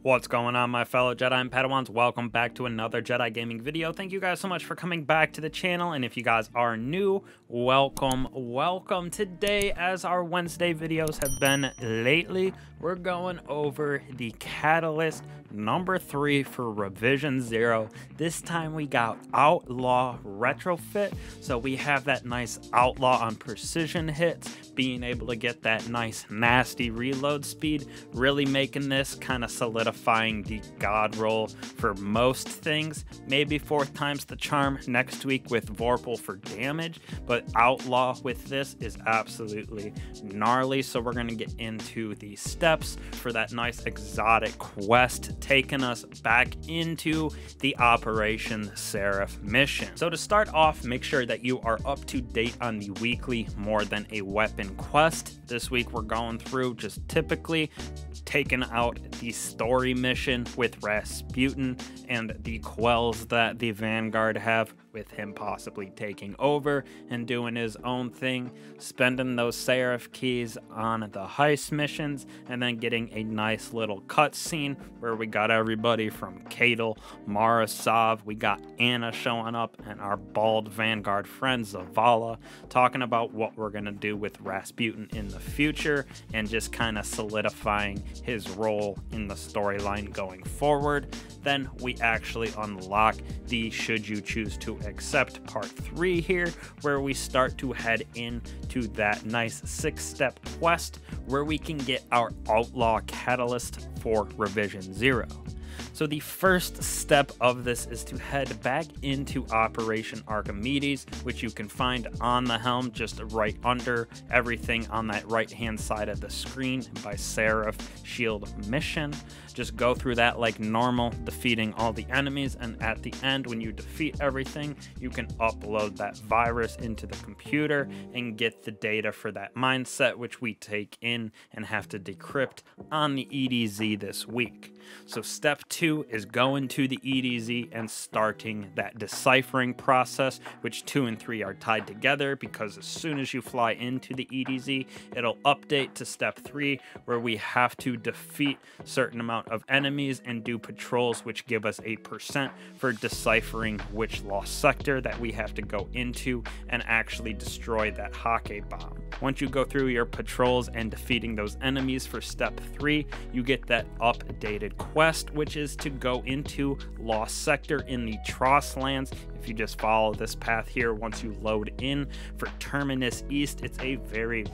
What's going on, my fellow Jedi and Padawans? Welcome back to another Jedi gaming video. Thank you guys so much for coming back to the channel, and if you guys are new, welcome. Today, as our Wednesday videos have been lately, we're going over the Catalyst number 3 for Revision 0. This time we got Outlaw Retrofit, so we have that nice Outlaw on precision hits, being able to get that nice nasty reload speed, really making this kind of solidifying the god roll for most things. Maybe 4th time's the charm next week with Vorpal for damage, but Outlaw with this is absolutely gnarly. So we're going to get into the steps for that nice exotic quest, taking us back into the Operation Seraph mission. So to start off, make sure that you are up to date on the weekly More Than a Weapon quest. This week we're going through just typically taking out the story mission with Rasputin and the quells that the Vanguard have, with him possibly taking over and doing his own thing, spending those Seraph keys on the heist missions, and then getting a nice little cutscene where we got everybody from Cadel, Mara Sov, we got Anna showing up, and our bald Vanguard friend Zavala talking about what we're gonna do with Rasputin in the future, and just kind of solidifying his role in the storyline going forward. Then we actually unlock the Should You Choose to Accept Part 3 here, where we start to head into that nice 6-step quest where we can get our Outlaw Catalyst for Revision 0. So the first step of this is to head back into Operation Archimedes, which you can find on the helm just right under everything on that right hand side of the screen by Seraph Shield Mission. Just go through that like normal, defeating all the enemies, and at the end, when you defeat everything, you can upload that virus into the computer and get the data for that mindset, which we take in and have to decrypt on the EDZ this week. So step 2 is going to the EDZ and starting that deciphering process, which 2 and 3 are tied together, because as soon as you fly into the EDZ, it'll update to step 3, where we have to defeat a certain amount of enemies and do patrols, which give us a % for deciphering which lost sector that we have to go into and actually destroy that Hake bomb. Once you go through your patrols and defeating those enemies for step 3, you get that updated quest, which is to go into Lost Sector in the Tross lands. If you just follow this path here, once you load in for Terminus East, it's a very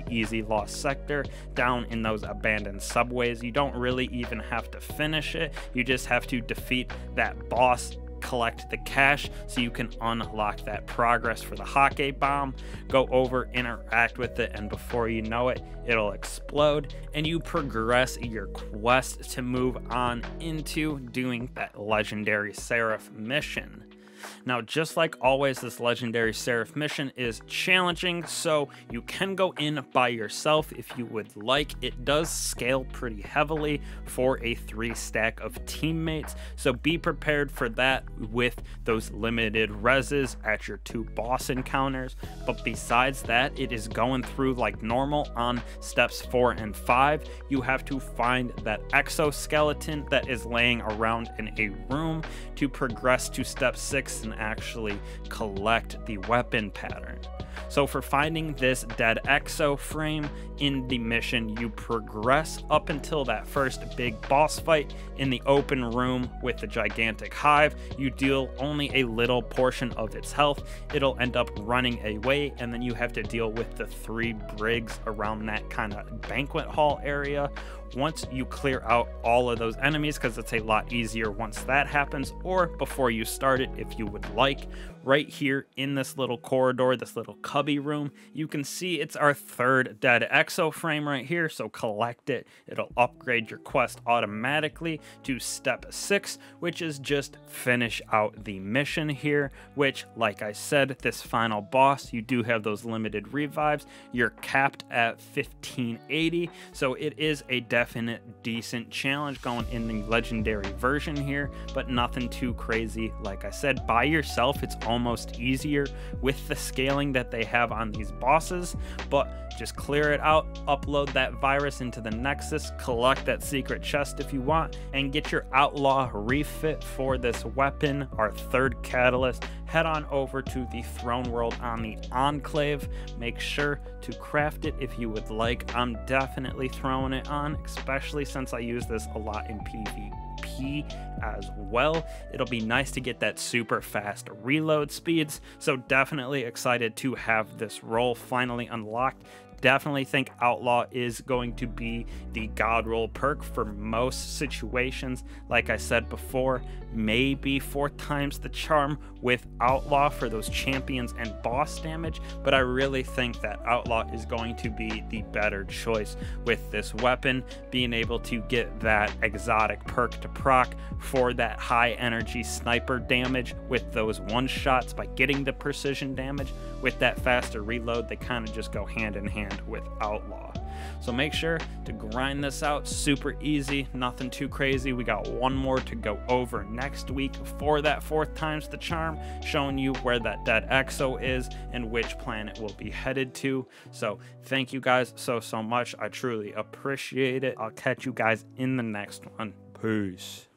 easy Lost Sector down in those abandoned subways. You don't really even have to finish it, you just have to defeat that boss, collect the cash so you can unlock that progress for the Hake bomb, go over, interact with it, and before you know it, it'll explode and you progress your quest to move on into doing that legendary Seraph mission. Now, just like always, this legendary Seraph mission is challenging, so you can go in by yourself if you would like. It does scale pretty heavily for a 3-stack of teammates, so be prepared for that with those limited reses at your 2 boss encounters. But besides that, it is going through like normal on steps 4 and 5. You have to find that exoskeleton that is laying around in a room to progress to step 6 and actually collect the weapon pattern. So for finding this dead exo frame in the mission, you progress up until that first big boss fight in the open room with the gigantic hive. You deal only a little portion of its health, it'll end up running away, and then you have to deal with the 3 brigs around that kind of banquet hall area. Once you clear out all of those enemies, because it's a lot easier once that happens, or before you start it if you would like, right here in this little corridor, this little cubby room, you can see it's our 3rd dead exo frame right here, so collect it. It'll upgrade your quest automatically to step 6, which is just finish out the mission here, which, like I said, this final boss, you do have those limited revives. You're capped at 1580, so it is a definite decent challenge going in the legendary version here, but nothing too crazy. Like I said, by yourself, it's almost easier with the scaling that they have on these bosses, but just clear it out, upload that virus into the Nexus, collect that secret chest if you want, and get your outlaw refit for this weapon, our third catalyst. Head on over to the throne world on the Enclave. Make sure to craft it if you would like. I'm definitely throwing it on, especially since I use this a lot in PvP as well. It'll be nice to get that super fast reload speeds, so definitely excited to have this role finally unlocked. Definitely think Outlaw is going to be the God Roll perk for most situations. Like I said before, maybe 4 times the charm with Outlaw for those champions and boss damage, but I really think that Outlaw is going to be the better choice with this weapon, being able to get that exotic perk to proc for that high energy sniper damage with those one-shots by getting the precision damage. With that faster reload, they kind of just go hand in hand with Outlaw. So make sure to grind this out. Super easy, nothing too crazy. We got one more to go over next week for that 4th times the charm, showing you where that dead exo is and which planet we'll be headed to. So thank you guys so much. I truly appreciate it. I'll catch you guys in the next one. Peace.